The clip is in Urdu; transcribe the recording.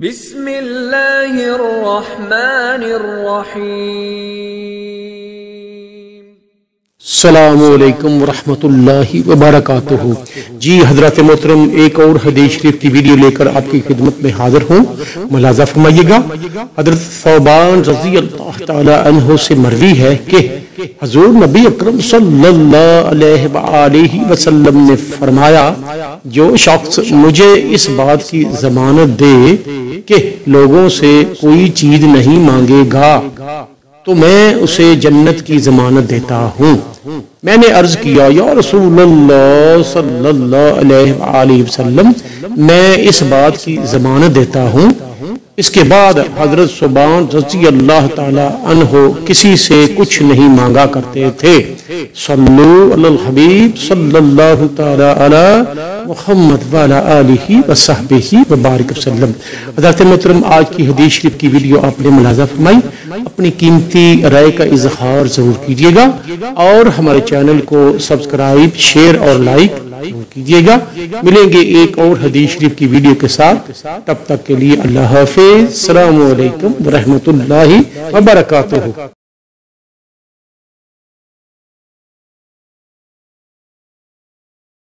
بسم اللہ الرحمن الرحیم۔ السلام علیکم ورحمۃ اللہ وبرکاتہ۔ جی حضرات محترم، ایک اور حدیث شریف کی ویڈیو لے کر آپ کی خدمت میں حاضر ہوں۔ ملاحظہ فرمائیے گا، حضرت ثوبان رضی اللہ تعالی عنہ سے مروی ہے کہ حضور نبی اکرم صلی اللہ علیہ وآلہ وسلم نے فرمایا، جو شخص مجھے اس بات کی ضمانت دے کہ لوگوں سے کوئی چیز نہیں مانگے گا تو میں اسے جنت کی ضمانت دیتا ہوں۔ میں نے عرض کیا، یا رسول اللہ صلی اللہ علیہ وآلہ وسلم، میں اس بات کی ضمانت دیتا ہوں۔ اس کے بعد حضرت ثوبان رضی اللہ تعالی عنہ کسی سے کچھ نہیں مانگا کرتے تھے۔ صلو علی الحبیب صلی اللہ تعالی علی محمد وعلی آلہ وصحبہ وبارک وسلم۔ حضرت محترم، آج کی حدیث شریف کی ویڈیو آپ نے ملاحظہ فرمائی، اپنی قیمتی رائے کا اظہار ضرور کیجیے گا اور ہمارے چینل کو سبسکرائب، شیئر اور لائک کیجیے گا۔ ملیں گے ایک اور حدیث شریف کی ویڈیو کے ساتھ، تب تک کے لیے اللہ حافظ۔ السلام علیکم ورحمۃ اللہ وبرکاتہ۔